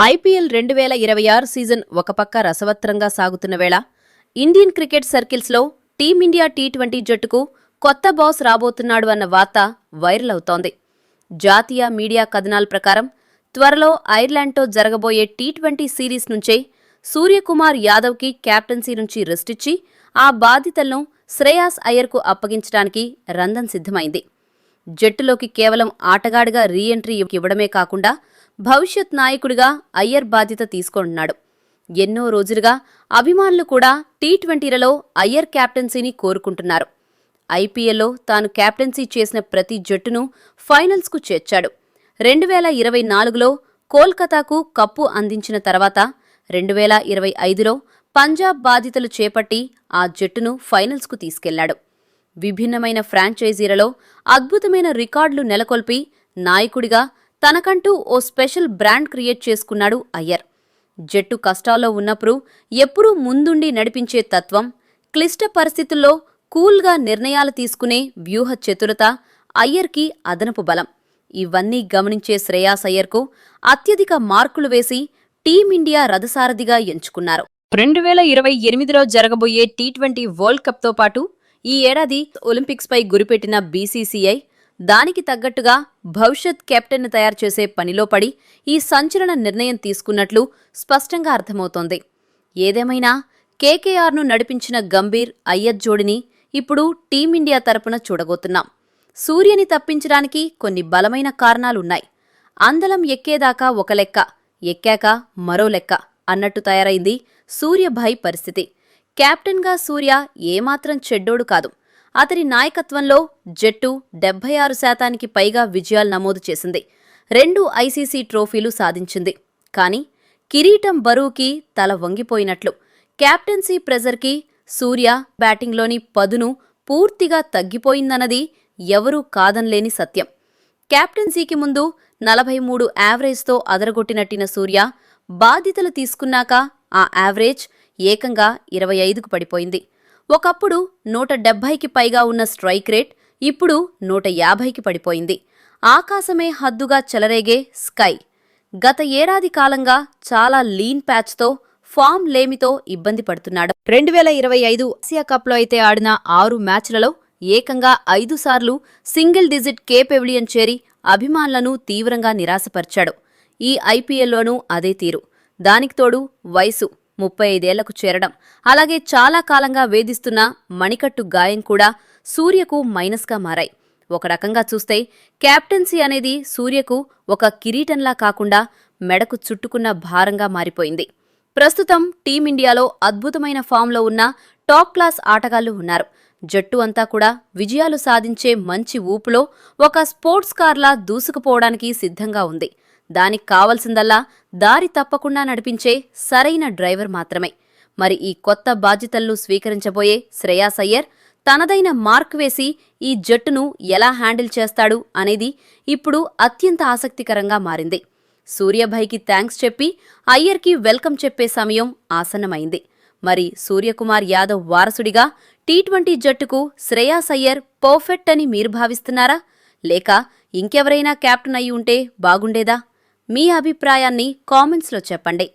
IPL 2026 season ఒక పక్క రసవత్రంగా సాగుతున్న వేళ ఇండియన్ క్రికెట్ సర్కిల్స్లో టీమిండియా టీ20 జట్టుకు కొత్త బాస్ రాబోతున్నాడు అన్న వార్త వైరల్ అవుతోంది. జాతీయ మీడియా కథనాల ప్రకారం త్వరలో ఐర్లాండ్తో జరగబోయే టీ20 సిరీస్ నుంచే సూర్యకుమార్ యాదవ్కి కెప్టెన్సీ నుంచి రెస్ట్ ఇచ్చి ఆ బాధ్యతలను శ్రేయాస్ అయ్యర్కు అప్పగించడానికి రంగం సిద్ధమైంది. జట్టులోకి కేవలం ఆటగాడిగా రీ-ఎంట్రీ ఇవ్వడమే కాకుండా భవిష్యత్ నాయకుడిగా అయ్యర్ బాధ్యత తీసుకుంటున్నాడు. ఎన్నో రోజులుగా అభిమానులు కూడా టీ20లలో అయ్యర్ కెప్టెన్సీని కోరుకుంటున్నారు. ఐపీఎల్లో తాను కెప్టెన్సీ చేసిన ప్రతి జట్టును ఫైనల్స్కు చేర్చాడు. 2024లో కోల్కతాకు కప్పు అందించిన తర్వాత 2025లో పంజాబ్ బాధ్యతలు చేపట్టి ఆ జట్టును ఫైనల్స్కు తీసుకెళ్లాడు. విభిన్నమైన ఫ్రాంచైజీలలో అద్భుతమైన రికార్డులు నెలకొల్పి నాయకుడిగా తనకంటూ ఓ స్పెషల్ బ్రాండ్ క్రియేట్ చేసుకున్నాడు అయ్యర్. జట్టు కష్టాల్లో ఉన్నప్పుడు ఎప్పుడూ ముందుండి నడిపించే తత్వం, క్లిష్ట పరిస్థితుల్లో కూల్గా నిర్ణయాలు తీసుకునే వ్యూహ చతురత అయ్యర్కి అదనపు బలం. ఇవన్నీ గమనించే శ్రేయాస్ అయ్యర్కు అత్యధిక మార్కులు వేసి టీమిండియా రథసారథిగా ఎంచుకున్నారు. 2028లో జరగబోయే టీ20 వరల్డ్ కప్తో పాటు ఈ ఏడాది ఒలింపిక్స్పై గురిపెట్టిన బీసీసీఐ దానికి తగ్గట్టుగా భవిష్యత్ కెప్టెన్ను తయారు చేసే పనిలో పడి ఈ సంచలన నిర్ణయం తీసుకున్నట్లు స్పష్టంగా అర్థమవుతోంది. ఏదేమైనా కేకేఆర్ను నడిపించిన గంభీర్ అయ్యర్ జోడిని ఇప్పుడు టీమిండియా తరపున చూడబోతున్నాం. సూర్యని తప్పించడానికి కొన్ని బలమైన కారణాలున్నాయి. అందలం ఎక్కేదాకా ఒక లెక్క, ఎక్కాక మరో లెక్క అన్నట్టు తయారైంది సూర్యభాయ్ పరిస్థితి. కెప్టెన్గా సూర్య ఏమాత్రం చెడ్డోడు కాదు. అతని నాయకత్వంలో జట్టు 76% పైగా విజయాలు నమోదు చేసింది. 2 ఐసీసీ ట్రోఫీలు సాధించింది. కానీ కిరీటం బరువుకి తల వంగిపోయినట్లు కెప్టెన్సీ ప్రెజర్కి సూర్య బ్యాటింగ్లోని పదును పూర్తిగా తగ్గిపోయిందన్నది ఎవరూ కాదనలేని సత్యం. కెప్టెన్సీకి ముందు 43 యావరేజ్తో అదరగొట్టినట్టిన సూర్య బాధ్యతలు తీసుకున్నాక ఆ యావరేజ్ ఏకంగా 25కు పడిపోయింది. ఒకప్పుడు 170కి పైగా ఉన్న స్ట్రైక్ రేట్ ఇప్పుడు 150కి పడిపోయింది. ఆకాశమే హద్దుగా చెలరేగే స్కై. గత ఏడాది కాలంగా చాలా లీన్ ప్యాచ్తో ఫామ్ లేమితో ఇబ్బంది పడుతున్నాడు. 2025 ఆసియా కప్లో అయితే ఆడిన 6 మ్యాచ్లలో ఏకంగా 5 సార్లు సింగిల్ డిజిట్ కే పెవిలియన్ చేరి అభిమానులను తీవ్రంగా నిరాశపరిచాడు. ఈ ఐపీఎల్లోనూ అదే తీరు. దానికి తోడు వయసు 35 ఏళ్లకు చేరడం, అలాగే చాలా కాలంగా వేధిస్తున్న మణికట్టు గాయం కూడా సూర్యకు మైనస్గా మారాయి. ఒక రకంగా చూస్తే కెప్టెన్సీ అనేది సూర్యకు ఒక కిరీటంలా కాకుండా మెడకు చుట్టుకున్న భారంగా మారిపోయింది. ప్రస్తుతం టీమిండియాలో అద్భుతమైన ఫామ్లో ఉన్న టాప్ క్లాస్ ఆటగాళ్లు ఉన్నారు. జట్టు అంతా కూడా విజయాలు సాధించే మంచి ఊపులో ఒక స్పోర్ట్స్ కార్లా దూసుకుపోవడానికి సిద్ధంగా ఉంది. దానికి కావలసిందల్లా దారి తప్పకుండా నడిపించే సరైన డ్రైవర్ మాత్రమే. మరి ఈ కొత్త బాధ్యతలను స్వీకరించబోయే శ్రేయాస్ అయ్యర్ తనదైన మార్క్ వేసి ఈ జట్టును ఎలా హ్యాండిల్ చేస్తాడు అనేది ఇప్పుడు అత్యంత ఆసక్తికరంగా మారింది. సూర్యభాయ్కి థ్యాంక్స్ చెప్పి అయ్యర్కి వెల్కమ్ చెప్పే సమయం ఆసన్నమైంది. మరి సూర్యకుమార్ యాదవ్ వారసుడిగా టీ20 జట్టుకు శ్రేయాస్ అయ్యర్ పర్ఫెక్ట్ అని మీరు భావిస్తున్నారా? లేక ఇంకెవరైనా కెప్టెన్ అయి ఉంటే బాగుండేదా? మీ అభిప్రాయాన్ని కామెంట్స్లో చెప్పండి.